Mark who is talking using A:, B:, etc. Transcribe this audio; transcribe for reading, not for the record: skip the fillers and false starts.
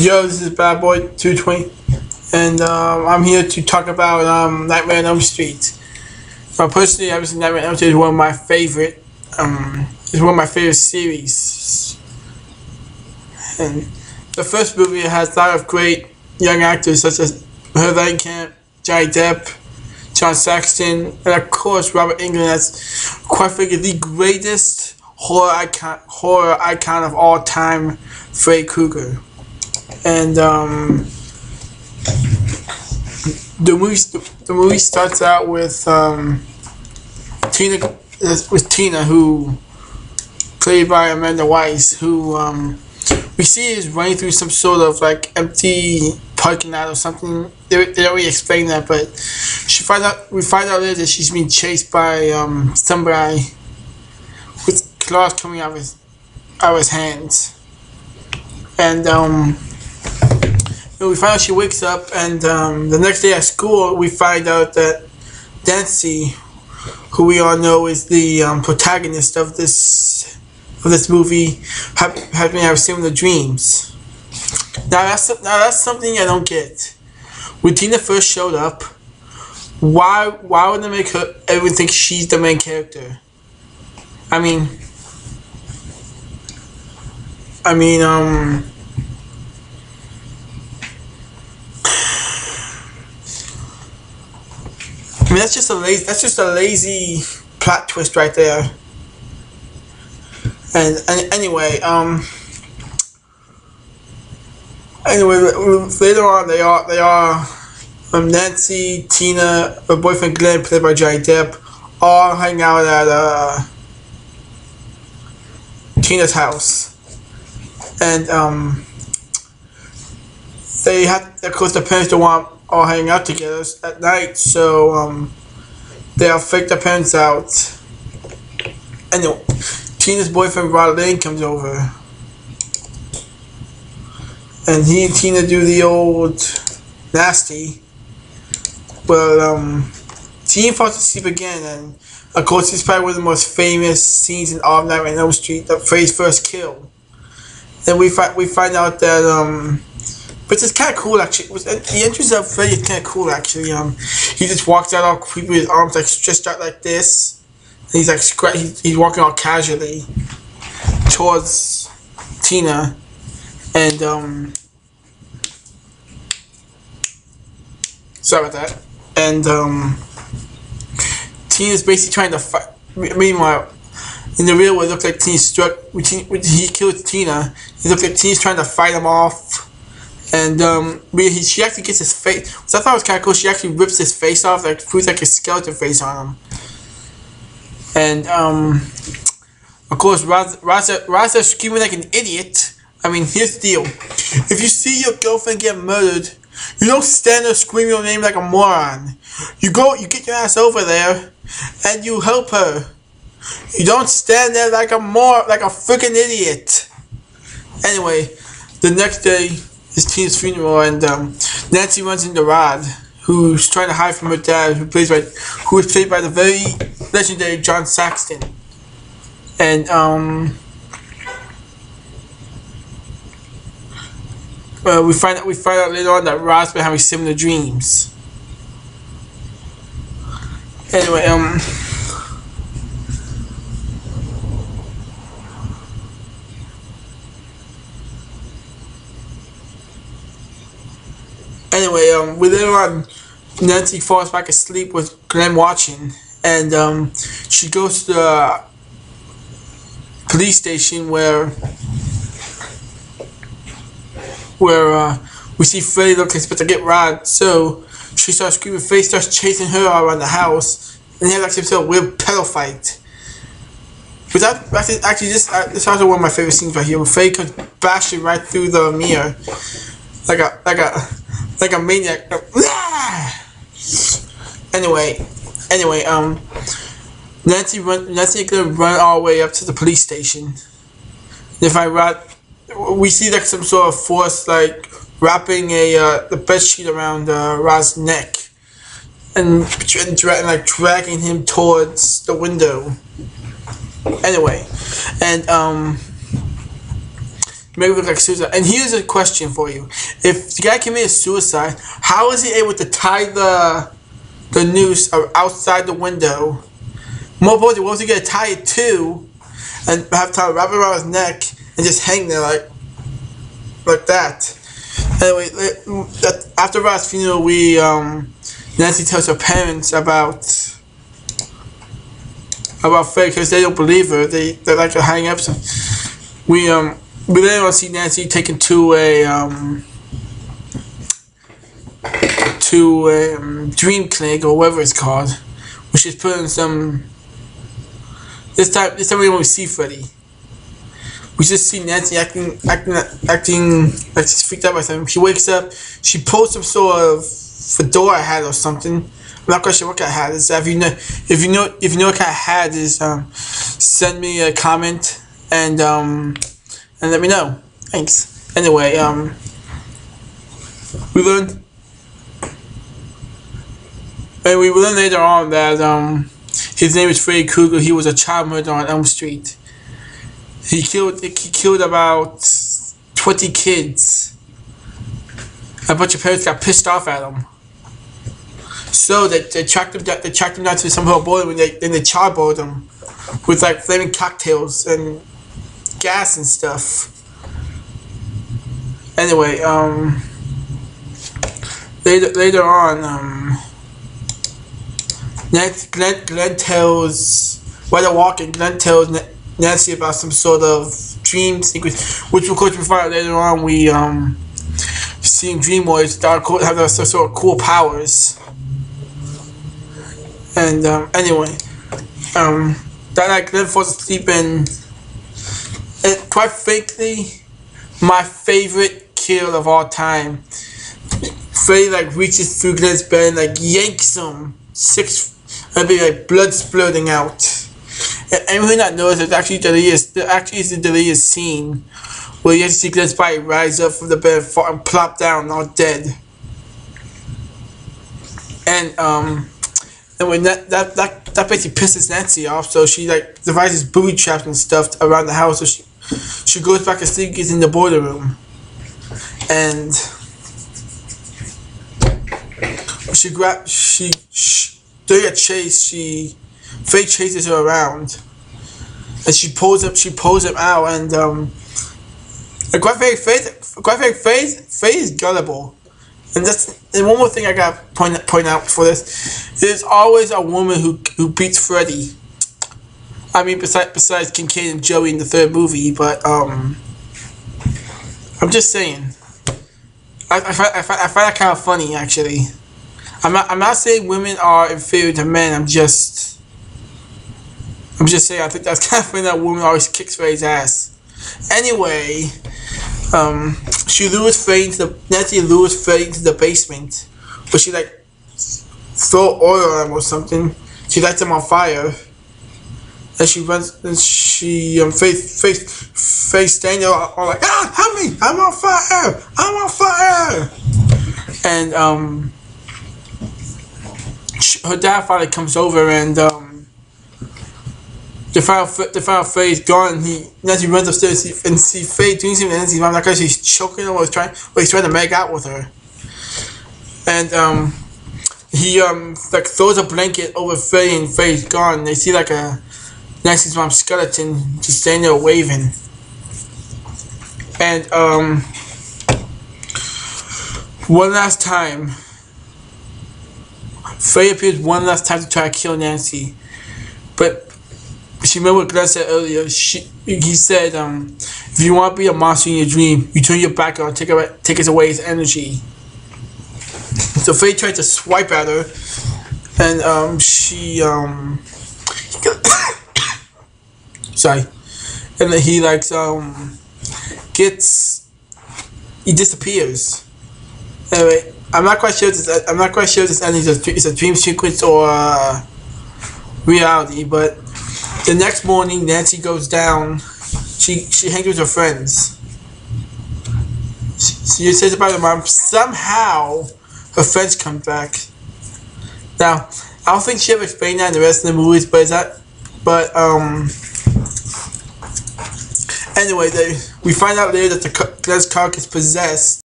A: Yo, this is badboy 220, and I'm here to talk about Nightmare on Elm Street. Personally, obviously, Nightmare on Elm Street is one of my favorite. It's one of my favorite series, and the first movie has a lot of great young actors such as Heather Camp, Johnny Depp, John Saxon, and of course Robert Englund as quite frankly the greatest horror icon of all time, Freddy Krueger. And the movie starts out with Tina, who played by Amanda Weiss, who we see is running through some sort of like empty parking lot or something. They don't really explain that, but we find out later that she's being chased by some guy with claws coming out of his hands, and we find out she wakes up, and the next day at school, we find out that Nancy, who we all know is the protagonist of this movie, has been having similar dreams. Now that's something I don't get. When Tina first showed up, why would they make everyone think she's the main character? I mean, that's just a lazy plot twist right there. And anyway, later on they are Nancy, Tina, her boyfriend Glenn, played by Johnny Depp, all hang out at Tina's house, and they have, of course, the parents don't want all hang out together at night, so they'll fake their parents out. Anyway, Tina's boyfriend Rod Lane comes over, and he and Tina do the old nasty. But Tina falls asleep again, and of course it's probably one of the most famous scenes in all of Nightmare on Elm Street, the Freddy's first kill. And we find out that but it's kind of cool actually. The entrance of Freddy is kind of cool actually. He just walks out all creepy with his arms like stretched out like this. And he's like he's walking all casually towards Tina, and sorry about that. And Tina's basically trying to fight. Meanwhile, in the real world, it looks like when he kills Tina, it looks like Tina's trying to fight him off. And she actually gets his face. So I thought it was kind of cool. She actually rips his face off, like puts like a skeleton face on him. And of course, Raza screaming like an idiot. I mean, here's the deal: if you see your girlfriend get murdered, you don't stand there screaming your name like a moron. You get your ass over there, and you help her. You don't stand there like a freaking idiot. Anyway, the next day is Tina's funeral, and Nancy runs into Rod, who's trying to hide from her dad, who is played by the very legendary John Saxon. And we find out later on that Rod's been having similar dreams. Anyway, we later on, Nancy falls back asleep with Glenn watching, and she goes to the police station where we see Freddy looks like he's about to get Rod, so she starts screaming. Freddy starts chasing her around the house, and they have like some sort of weird pedal fight. But actually this is also one of my favorite scenes right here, where Freddy comes bashing right through the mirror like a maniac. Anyway, Nancy and Glenn run all the way up to the police station. If I we see like some sort of force like wrapping the bed sheet around Rod's neck, and like dragging him towards the window. Anyway, and make it look like suicide. And here's a question for you: if the guy committed suicide, how is he able to tie the noose outside the window? More importantly, what was he gonna tie it to, and have time wrap it around his neck and just hang there like that? Anyway, after Rod's funeral, Nancy tells her parents about Faye because they don't believe her. They like to hang up. So we then want to see Nancy taken to a dream clinic or whatever it's called, which is put in some. This time we don't see Freddy. We just see Nancy acting like she's freaked out by something. She wakes up, she pulls some sort of fedora hat or something. I'm not quite sure what kind of hat is. If you know what kind of hat is, send me a comment and let me know. Thanks. Anyway, we learn later on that his name is Freddy Krueger. He was a child murderer on Elm Street. He killed about 20 kids. A bunch of parents got pissed off at him, so they tracked him down to some whole boiler, and they charboiled him with like flaming cocktails and gas and stuff. Anyway, later on, Glenn tells, while they're walking, Glenn tells Nancy about some sort of dream sequence, which of course we find out later on. We seeing Dream Warriors have some sort of cool powers. And anyway, that night Glenn falls asleep, and quite frankly, my favorite kill of all time. Freddy like reaches through Glenn's bed and like yanks him and be like blood splurting out. And anyone not knows it's actually is the deleted scene where you have to see Glenn's body rise up from the bed and plop down all dead. And when that basically pisses Nancy off, so she like devises booby traps and stuff around the house, so she goes back to sleep, gets in the boiler room, and during a chase, Faye chases her around, and she pulls him out, and quite frankly, Faye is gullible, and one more thing I gotta point out for this: there's always a woman who beats Freddy. I mean, besides Kincaid and Joey in the third movie, but I'm just saying, I find that kind of funny actually. I'm not saying women are inferior to men. I'm just saying I think that's kind of funny that a woman always kicks Freddy's ass. Anyway, Nancy lures Freddy into the basement, where she like throw oil on him or something. She lights him on fire, and she runs. And she Faye standing there all like, ah, help me! I'm on fire! I'm on fire! And her dad finally comes over, and the final Faye is gone. Nancy runs upstairs and see Faye doing something to Nancy's mom. Like she's choking her, he's trying to make out with her. And he like throws a blanket over Faye, and Faye's gone. They see like a Nancy's mom's skeleton just standing there waving. And one last time, Faye appears one last time to try to kill Nancy, but she remember what Glenn said earlier. He said, if you want to be a monster in your dream, you turn your back on, take it away his energy. So Faye tried to swipe at her, and sorry, and then he like he disappears. Anyway, I'm not quite sure if this ending is a dream sequence or reality, but the next morning Nancy goes down. She hangs with her friends. She says about her mom. Somehow her friends come back. Now I don't think she ever explained that in the rest of the movies, but anyway, We find out later that the Gladys Cock is possessed.